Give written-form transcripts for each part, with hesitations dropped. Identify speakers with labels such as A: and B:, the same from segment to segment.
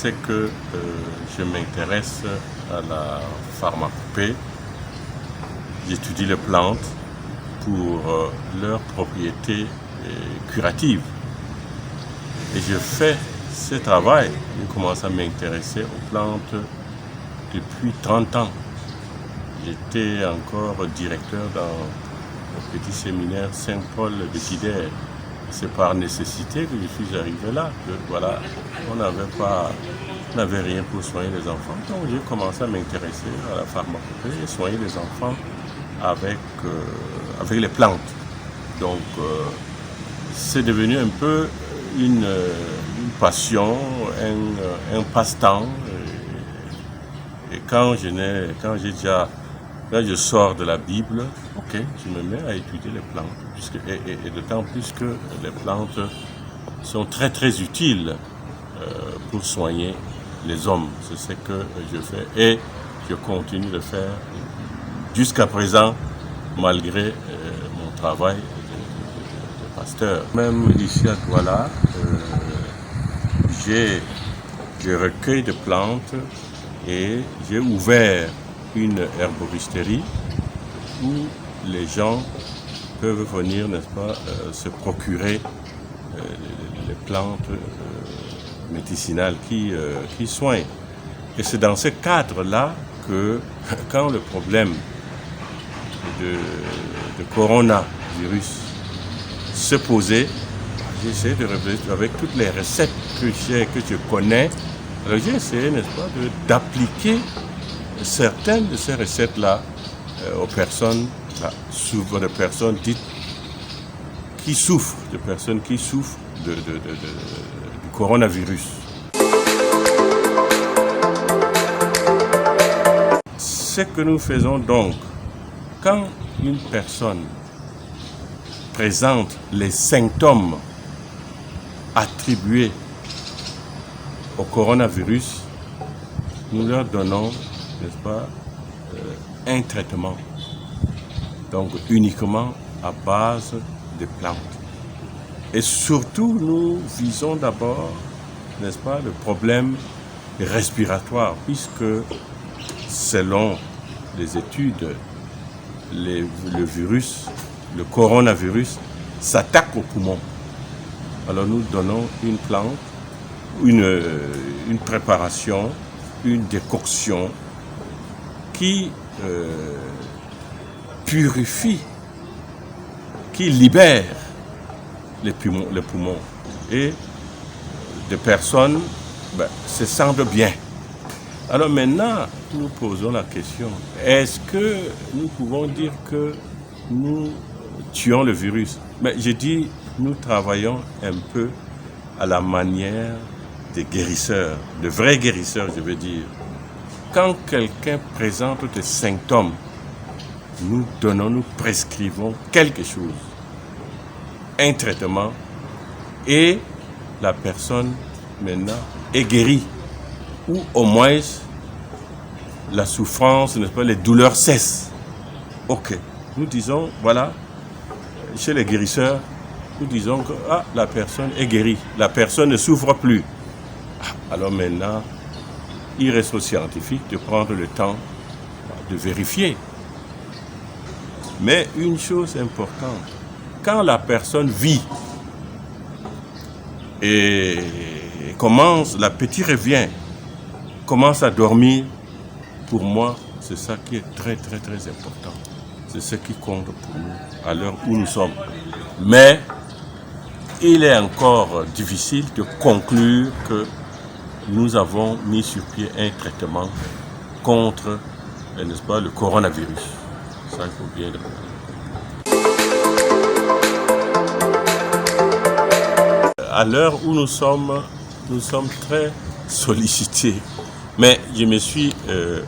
A: c'est que je m'intéresse à la pharmacopée. J'étudie les plantes pour leurs propriétés curatives. Et je fais ce travail. Je commence à m'intéresser aux plantes depuis 30 ans. J'étais encore directeur dans le petit séminaire Saint-Paul de Kidder. C'est par nécessité que je suis arrivé là. Voilà, on n'avait rien pour soigner les enfants. Donc j'ai commencé à m'intéresser à la pharmacopée et soigner les enfants avec les plantes. Donc c'est devenu un peu une passion, un passe-temps. Et quand je sors de la Bible, je me mets à étudier les plantes. Et d'autant plus que les plantes sont très très utiles pour soigner les hommes. C'est ce que je fais et je continue de faire jusqu'à présent, malgré mon travail de pasteur. Même ici à Douala, je recueille de plantes et j'ai ouvert une herboristerie où les gens peuvent venir, n'est-ce pas, se procurer les plantes médicinales qui soignent. Et c'est dans ce cadre-là que, quand le problème de coronavirus se posait, j'ai essayé de réfléchir avec toutes les recettes que je connais. Alors j'ai essayé, n'est-ce pas, d'appliquer certaines de ces recettes-là aux personnes, souvent de personnes dites qui souffrent, du coronavirus. Ce que nous faisons donc, quand une personne présente les symptômes attribués au coronavirus, nous leur donnons, n'est-ce pas, un traitement, donc uniquement à base de plantes. Et surtout, nous visons d'abord, n'est-ce pas, le problème respiratoire, puisque selon les études, le coronavirus s'attaque aux poumons. Alors nous donnons une plante, une préparation, une décoction qui purifie, qui libère les poumons. Et des personnes se sentent bien. Alors maintenant, nous posons la question, est-ce que nous pouvons dire que nous tuons le virus? Mais je dis, nous travaillons un peu à la manière des guérisseurs, de vrais guérisseurs, je veux dire. Quand quelqu'un présente des symptômes, nous prescrivons quelque chose, un traitement, et la personne maintenant est guérie, ou au moins la souffrance, n'est-ce pas, les douleurs cessent. Nous disons, voilà, chez les guérisseurs, nous disons que la personne est guérie, la personne ne souffre plus. Alors maintenant, il reste aux scientifiques de prendre le temps de vérifier. Mais une chose importante, quand la personne vit et l'appétit revient, commence à dormir, pour moi, c'est ça qui est très très très important. C'est ce qui compte pour nous à l'heure où nous sommes. Mais il est encore difficile de conclure que nous avons mis sur pied un traitement contre, n'est-ce pas, le coronavirus. Ça, il faut bien le dire. À l'heure où nous sommes très sollicités. Mais je me suis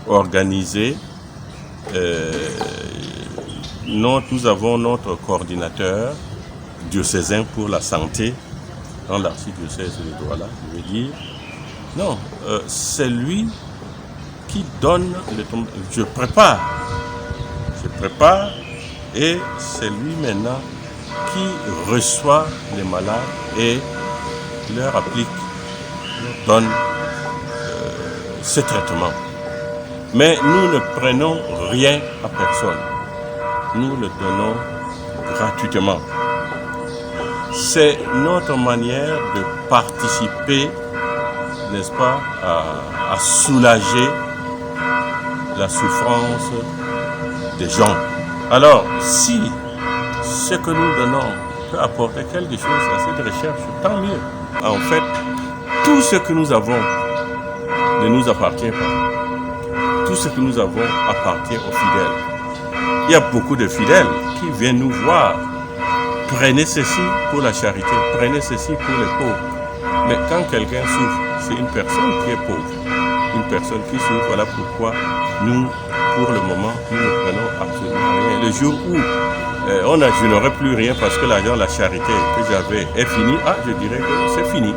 A: organisé. Nous avons notre coordinateur diocésain pour la santé dans l'archidiocèse de Douala, je veux dire. Non, c'est lui qui donne le tombeau. Je prépare et c'est lui maintenant qui reçoit les malades et leur applique, leur donne ce traitement. Mais nous ne prenons rien à personne. Nous le donnons gratuitement. C'est notre manière de participer, n'est-ce pas, à soulager la souffrance des gens. Alors, si ce que nous donnons peut apporter quelque chose à cette recherche, tant mieux. En fait, tout ce que nous avons ne nous appartient pas. Tout ce que nous avons appartient aux fidèles. Il y a beaucoup de fidèles qui viennent nous voir. Prenez ceci pour la charité, prenez ceci pour les pauvres. Mais quand quelqu'un souffre, c'est une personne qui est pauvre, une personne qui souffre. Voilà pourquoi nous, pour le moment, nous ne prenons absolument rien. Le jour où je n'aurai plus rien parce que l'argent, la charité que j'avais est fini, je dirais que c'est fini.